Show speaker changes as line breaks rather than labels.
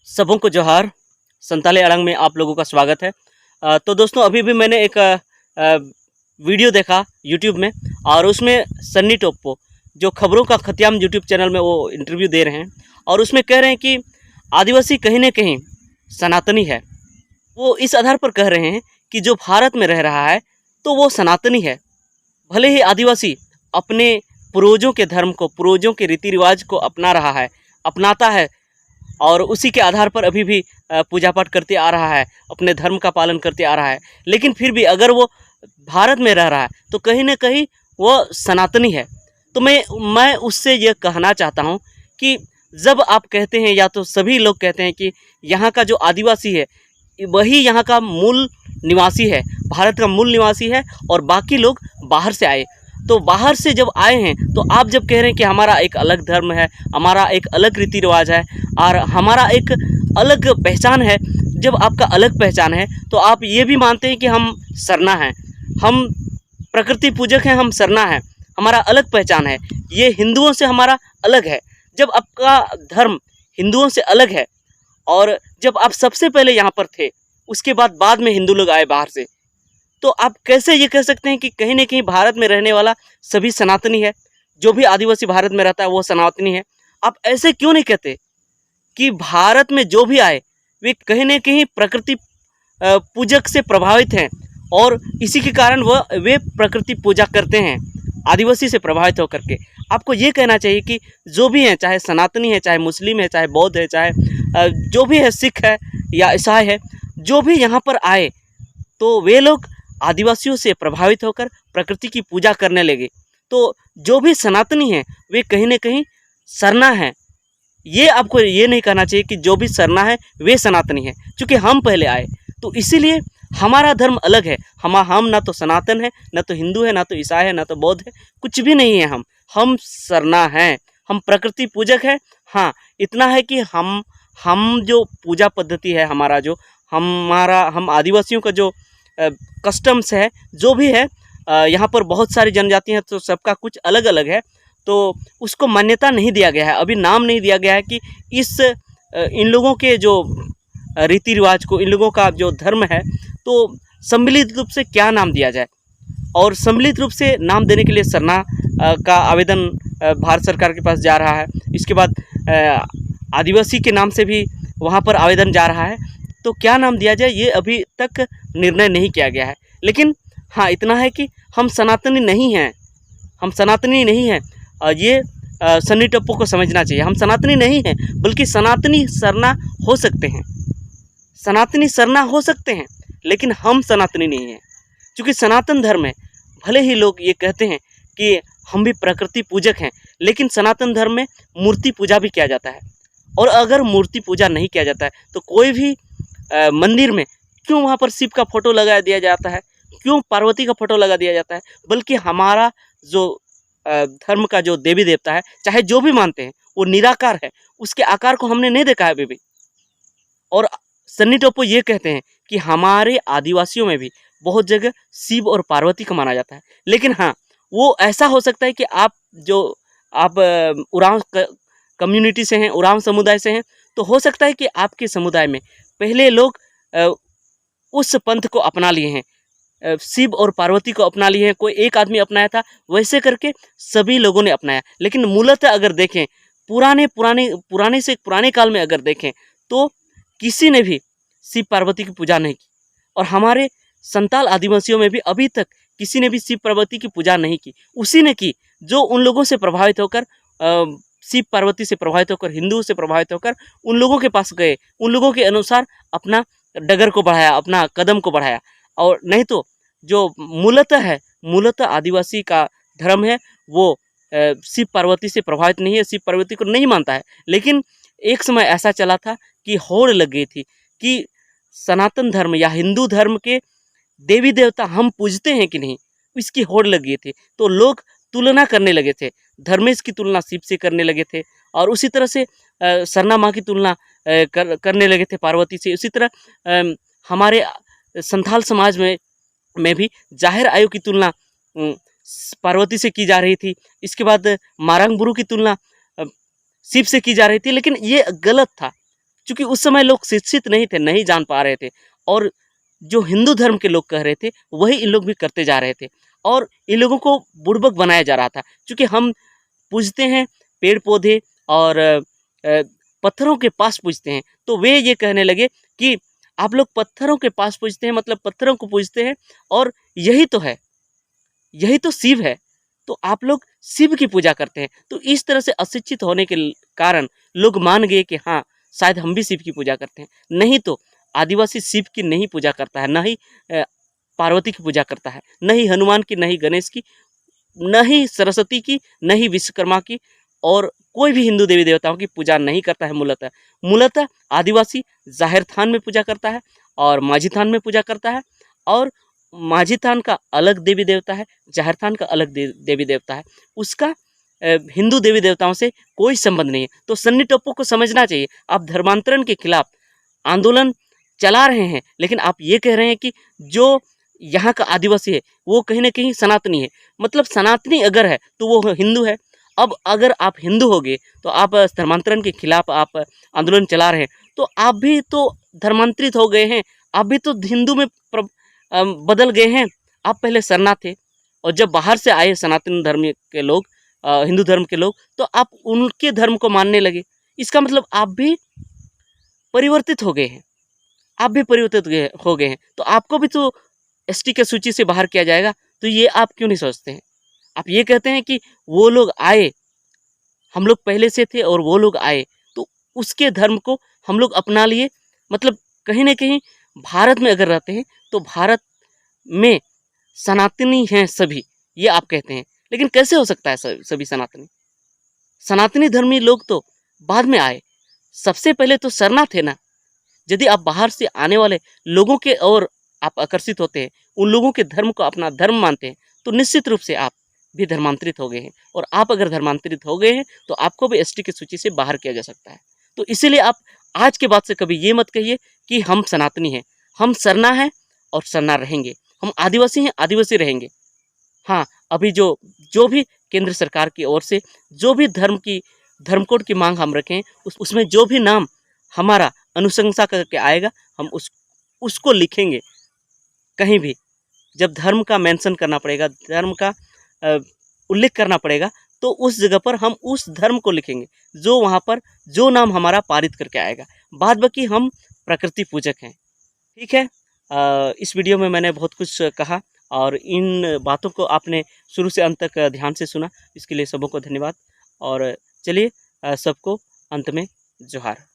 सबों को जोहार। संताली अड़ंग में आप लोगों का स्वागत है। तो दोस्तों अभी भी मैंने एक वीडियो देखा यूट्यूब में और उसमें सन्नी टोप्पो जो खबरों का खतियाम यूट्यूब चैनल में वो इंटरव्यू दे रहे हैं और उसमें कह रहे हैं कि आदिवासी कहीं ना कहीं सनातनी है। वो इस आधार पर कह रहे हैं कि जो भारत में रह रहा है तो वो सनातनी है। भले ही आदिवासी अपने पूर्वजों के धर्म को, पूर्वजों के रीति रिवाज को अपना रहा है, अपनाता है और उसी के आधार पर अभी भी पूजा पाठ करते आ रहा है, अपने धर्म का पालन करते आ रहा है, लेकिन फिर भी अगर वो भारत में रह रहा है तो कहीं ना कहीं वो सनातनी है। तो मैं उससे ये कहना चाहता हूँ कि जब आप कहते हैं या तो सभी लोग कहते हैं कि यहाँ का जो आदिवासी है वही यहाँ का मूल निवासी है, भारत का मूल निवासी है और बाकी लोग बाहर से आए, तो बाहर से जब आए हैं तो आप जब कह रहे हैं कि हमारा एक अलग धर्म है, हमारा एक अलग रीति रिवाज है और हमारा एक अलग पहचान है, जब आपका अलग पहचान है तो आप ये भी मानते हैं कि हम सरना हैं, हम प्रकृति पूजक हैं, हम सरना हैं, हमारा अलग पहचान है, ये हिंदुओं से हमारा अलग है। जब आपका धर्म हिंदुओं से अलग है और जब आप सबसे पहले यहाँ पर थे, उसके बाद में हिंदू लोग आए बाहर से, तो आप कैसे ये कह सकते हैं कि कहीं ना कहीं भारत में रहने वाला सभी सनातनी है, जो भी आदिवासी भारत में रहता है वो सनातनी है? आप ऐसे क्यों नहीं कहते कि भारत में जो भी आए वे कहीं ना कहीं प्रकृति पूजक से प्रभावित हैं और इसी के कारण वे प्रकृति पूजा करते हैं आदिवासी से प्रभावित होकर के? आपको ये कहना चाहिए कि जो भी हैं, चाहे सनातनी है, चाहे मुस्लिम है, चाहे बौद्ध है, चाहे जो भी है, सिख है या ईसाई है, जो भी यहाँ पर आए तो वे लोग आदिवासियों से प्रभावित होकर प्रकृति की पूजा करने लगे। तो जो भी सनातनी हैं वे कहीं ना कहीं सरना है। ये आपको ये नहीं कहना चाहिए कि जो भी सरना है वे सनातनी है, क्योंकि हम पहले आए तो इसीलिए हमारा धर्म अलग है। हम ना तो सनातन है, ना तो हिंदू है, ना तो ईसाई है, ना तो बौद्ध है, कुछ भी नहीं है। हम सरना हैं, हम प्रकृति पूजक हैं। हाँ, इतना है कि हम जो पूजा पद्धति है हमारा, जो हम आदिवासियों का जो कस्टम्स है, जो भी है, यहाँ पर बहुत सारी जनजाति हैं तो सबका कुछ अलग अलग है, तो उसको मान्यता नहीं दिया गया है, अभी नाम नहीं दिया गया है कि इन लोगों के जो रीति रिवाज को, इन लोगों का जो धर्म है, तो सम्मिलित रूप से क्या नाम दिया जाए। और सम्मिलित रूप से नाम देने के लिए सरना का आवेदन भारत सरकार के पास जा रहा है। इसके बाद आदिवासी के नाम से भी वहाँ पर आवेदन जा रहा है। तो क्या नाम दिया जाए ये अभी तक निर्णय नहीं किया गया है। लेकिन हाँ, इतना है कि हम सनातनी नहीं हैं, हम सनातनी नहीं हैं। ये सन्नी टप्पू को समझना चाहिए। हम सनातनी नहीं हैं, बल्कि सनातनी सरना हो सकते हैं, सनातनी सरना हो सकते हैं, लेकिन हम सनातनी नहीं हैं। क्योंकि सनातन धर्म में भले ही लोग ये कहते हैं कि हम भी प्रकृति पूजक हैं, लेकिन सनातन धर्म में मूर्ति पूजा भी किया जाता है। और अगर मूर्ति पूजा नहीं किया जाता है तो कोई भी मंदिर में क्यों वहाँ पर शिव का फोटो लगा दिया जाता है, क्यों पार्वती का फोटो लगा दिया जाता है? बल्कि हमारा जो धर्म का जो देवी देवता है, चाहे जो भी मानते हैं, वो निराकार है, उसके आकार को हमने नहीं देखा है अभी भी। और सन्नी टोप्पो ये कहते हैं कि हमारे आदिवासियों में भी बहुत जगह शिव और पार्वती को माना जाता है। लेकिन हाँ, वो ऐसा हो सकता है कि आप उरांव कम्युनिटी से हैं, उरांव समुदाय से हैं, तो हो सकता है कि आपके समुदाय में पहले लोग उस पंथ को अपना लिए हैं, शिव और पार्वती को अपना लिए हैं, कोई एक आदमी अपनाया था, वैसे करके सभी लोगों ने अपनाया। लेकिन मूलतः अगर देखें, पुराने काल में अगर देखें तो किसी ने भी शिव पार्वती की पूजा नहीं की। और हमारे संताल आदिवासियों में भी अभी तक किसी ने भी शिव पार्वती की पूजा नहीं की। उसी ने की जो उन लोगों से प्रभावित होकर, शिव पार्वती से प्रभावित होकर, हिंदुओं से प्रभावित होकर उन लोगों के पास गए, उन लोगों के अनुसार अपना डगर को बढ़ाया, अपना कदम को बढ़ाया। और नहीं तो जो मूलतः आदिवासी का धर्म है वो शिव पार्वती से प्रभावित नहीं है, शिव पार्वती को नहीं मानता है। लेकिन एक समय ऐसा चला था कि होड़ लग गई थी कि सनातन धर्म या हिंदू धर्म के देवी देवता हम पूजते हैं कि नहीं, इसकी होड़ लग गई थी। तो लोग तुलना करने लगे थे, धर्मेश की तुलना शिव से करने लगे थे, और उसी तरह से सरना माँ की तुलना करने लगे थे पार्वती से। उसी तरह हमारे संथाल समाज में भी जाहिर आयु की तुलना पार्वती से की जा रही थी। इसके बाद मारंग बुरु की तुलना शिव से की जा रही थी। लेकिन ये गलत था, क्योंकि उस समय लोग शिक्षित नहीं थे, नहीं जान पा रहे थे, और जो हिंदू धर्म के लोग कह रहे थे वही इन लोग भी करते जा रहे थे, और इन लोगों को बुड़बक बनाया जा रहा था। क्योंकि हम पूजते हैं पेड़ पौधे और पत्थरों के पास पूजते हैं, तो वे ये कहने लगे कि आप लोग पत्थरों के पास पूजते हैं, मतलब पत्थरों को पूजते हैं, और यही तो है, यही तो शिव है, तो आप लोग शिव की पूजा करते हैं। तो इस तरह से अशिक्षित होने के कारण लोग मान गए कि हाँ, शायद हम भी शिव की पूजा करते हैं। नहीं तो आदिवासी शिव की नहीं पूजा करता है, न ही पार्वती की पूजा करता है, न ही हनुमान की, न ही गणेश की, न ही सरस्वती की, न ही विश्वकर्मा की, और कोई भी हिंदू देवी देवताओं की पूजा नहीं करता है। मूलतः आदिवासी जाहिर थान में पूजा करता है और माझी थान में पूजा करता है, और माझी थान का अलग देवी देवता है, जाहिर थान का अलग देवी देवता है, उसका हिंदू देवी देवताओं से कोई संबंध नहीं है। तो सन्नी टोप्पो को समझना चाहिए, आप धर्मांतरण के खिलाफ आंदोलन चला रहे हैं, लेकिन आप ये कह रहे हैं कि जो यहाँ का आदिवासी है वो कहीं ना कहीं सनातनी है। मतलब सनातनी अगर है तो वो हिंदू है। अब अगर आप हिंदू हो गए तो आप धर्मांतरण के खिलाफ आप आंदोलन चला रहे हैं, तो आप भी तो धर्मांतरित हो गए हैं, आप भी तो हिंदू में बदल गए हैं। आप पहले सरना थे, और जब बाहर से आए सनातन धर्म के लोग, हिंदू धर्म के लोग, तो आप उनके धर्म को मानने लगे। इसका मतलब आप भी परिवर्तित हो गए हैं, आप भी परिवर्तित हो गए हैं, तो आपको भी तो एसटी के सूची से बाहर किया जाएगा। तो ये आप क्यों नहीं सोचते हैं? आप ये कहते हैं कि वो लोग आए, हम लोग पहले से थे और वो लोग आए, तो उसके धर्म को हम लोग अपना लिए। मतलब कहीं ना कहीं भारत में अगर रहते हैं तो भारत में सनातनी हैं सभी, ये आप कहते हैं। लेकिन कैसे हो सकता है सभी सनातनी? सनातनी धर्मी लोग तो बाद में आए, सबसे पहले तो सरना थे ना। यदि आप बाहर से आने वाले लोगों के और आप आकर्षित होते हैं, उन लोगों के धर्म को अपना धर्म मानते हैं, तो निश्चित रूप से आप भी धर्मांतरित हो गए हैं। और आप अगर धर्मांतरित हो गए हैं तो आपको भी एसटी की सूची से बाहर किया जा सकता है। तो इसीलिए आप आज के बाद से कभी ये मत कहिए कि हम सनातनी हैं। हम सरना हैं और सरना रहेंगे, हम आदिवासी हैं, आदिवासी रहेंगे। हाँ, अभी जो जो भी केंद्र सरकार की ओर से जो भी धर्म कोड की मांग हम रखें, उसमें जो भी नाम हमारा अनुशंसा करके आएगा, हम उसको लिखेंगे। कहीं भी जब धर्म का मेंशन करना पड़ेगा, धर्म का उल्लेख करना पड़ेगा, तो उस जगह पर हम उस धर्म को लिखेंगे जो वहाँ पर जो नाम हमारा पारित करके आएगा। बाद बाकी हम प्रकृति पूजक हैं। ठीक है, इस वीडियो में मैंने बहुत कुछ कहा, और इन बातों को आपने शुरू से अंत तक ध्यान से सुना, इसके लिए सबों को धन्यवाद। और चलिए सबको अंत में जोहार।